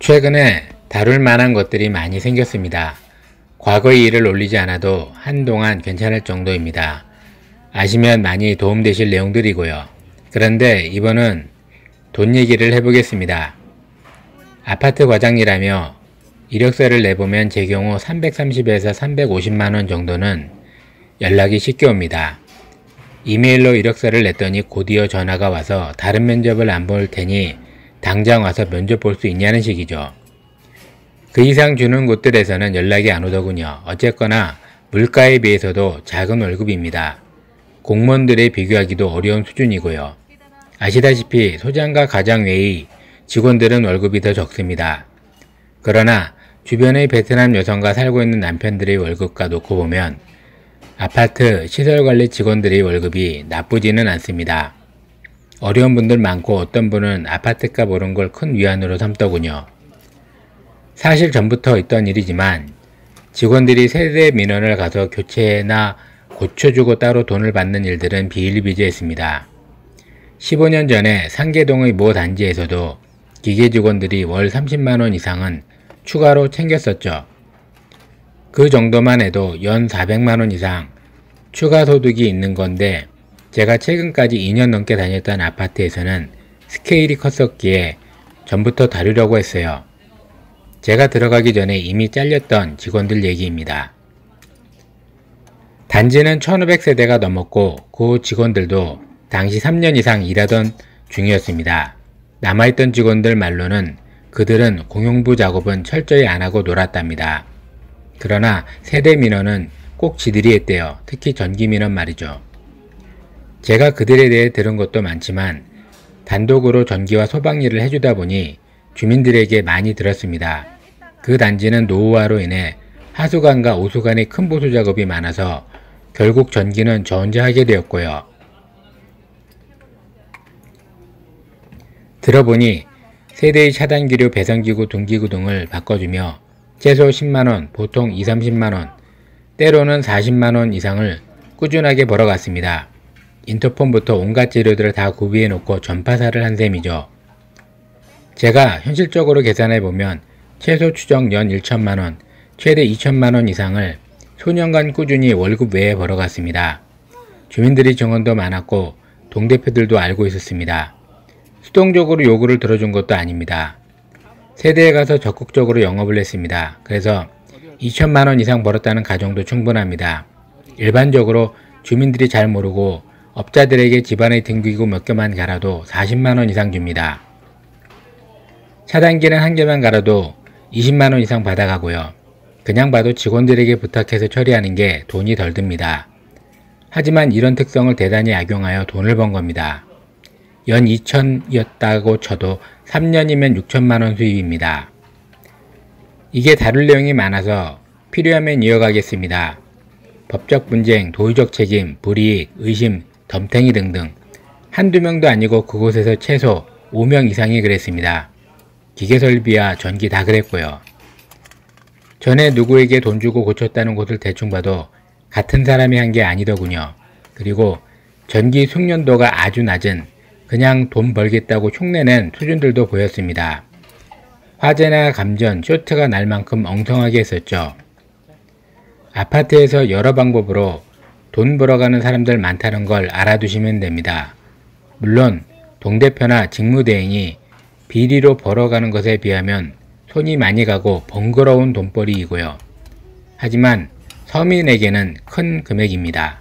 최근에 다룰 만한 것들이 많이 생겼습니다. 과거의 일을 올리지 않아도 한동안 괜찮을 정도입니다. 아시면 많이 도움되실 내용들이고요. 그런데 이번은 돈 얘기를 해보겠습니다. 아파트 과장이라며 이력서를 내보면 제 경우 330에서 350만원 정도는 연락이 쉽게 옵니다. 이메일로 이력서를 냈더니 곧이어 전화가 와서 다른 면접을 안 볼 테니 당장 와서 면접 볼 수 있냐는 식이죠. 그 이상 주는 곳들에서는 연락이 안 오더군요. 어쨌거나 물가에 비해서도 작은 월급입니다. 공무원들에 비교하기도 어려운 수준이고요. 아시다시피 소장과 과장 외의 직원들은 월급이 더 적습니다. 그러나 주변의 베트남 여성과 살고 있는 남편들의 월급과 놓고 보면 아파트 시설관리 직원들의 월급이 나쁘지는 않습니다. 어려운 분들 많고 어떤 분은 아파트값 오른 걸 큰 위안으로 삼더군요. 사실 전부터 있던 일이지만 직원들이 세대 민원을 가서 교체나 고쳐주고 따로 돈을 받는 일들은 비일비재했습니다. 15년 전에 상계동의 모 단지에서도 기계 직원들이 월 30만원 이상은 추가로 챙겼었죠. 그 정도만 해도 연 400만원 이상 추가 소득이 있는 건데 제가 최근까지 2년 넘게 다녔던 아파트에서는 스케일이 컸었기에 전부터 다루려고 했어요. 제가 들어가기 전에 이미 잘렸던 직원들 얘기입니다. 단지는 1500세대가 넘었고 그 직원들도 당시 3년 이상 일하던 중이었습니다. 남아있던 직원들 말로는 그들은 공용부 작업은 철저히 안하고 놀았답니다. 그러나 세대 민원은 꼭 지들이 했대요. 특히 전기 민원 말이죠. 제가 그들에 대해 들은 것도 많지만 단독으로 전기와 소방 일을 해주다 보니 주민들에게 많이 들었습니다. 그 단지는 노후화로 인해 하수관과 오수관의 큰 보수 작업이 많아서 결국 전기는 저 혼자 하게 되었고요. 들어보니 세대의 차단기류 배선기구 등기구 등을 바꿔주며 최소 10만원, 보통 20-30만원, 때로는 40만원 이상을 꾸준하게 벌어갔습니다. 인터폰부터 온갖 재료들을 다 구비해 놓고 전파사를 한 셈이죠. 제가 현실적으로 계산해보면 최소 추정 연 1천만원, 최대 2천만원 이상을 소년간 꾸준히 월급 외에 벌어갔습니다. 주민들의 증언도 많았고 동대표들도 알고 있었습니다. 수동적으로 요구를 들어준 것도 아닙니다. 세대에 가서 적극적으로 영업을 했습니다. 그래서 2천만원 이상 벌었다는 가정도 충분합니다. 일반적으로 주민들이 잘 모르고 업자들에게 집안의 등기구 몇 개만 갈아도 40만원 이상 줍니다. 차단기는 한 개만 갈아도 20만원 이상 받아가고요. 그냥 봐도 직원들에게 부탁해서 처리하는 게 돈이 덜 듭니다. 하지만 이런 특성을 대단히 악용하여 돈을 번 겁니다. 연 2천이었다고 쳐도 3년이면 6천만원 수입입니다. 이게 다룰 내용이 많아서 필요하면 이어가겠습니다. 법적 분쟁, 도의적 책임, 불이익, 의심, 덤탱이 등등 한두 명도 아니고 그곳에서 최소 5명 이상이 그랬습니다. 기계설비와 전기 다 그랬고요. 전에 누구에게 돈 주고 고쳤다는 곳을 대충 봐도 같은 사람이 한 게 아니더군요. 그리고 전기 숙련도가 아주 낮은 그냥 돈 벌겠다고 흉내낸 수준들도 보였습니다. 화재나 감전, 쇼트가 날 만큼 엉성하게 했었죠. 아파트에서 여러 방법으로 돈 벌어가는 사람들 많다는 걸 알아두시면 됩니다. 물론 동대표나 직무대행이 비리로 벌어가는 것에 비하면 손이 많이 가고 번거로운 돈벌이이고요. 하지만 서민에게는 큰 금액입니다.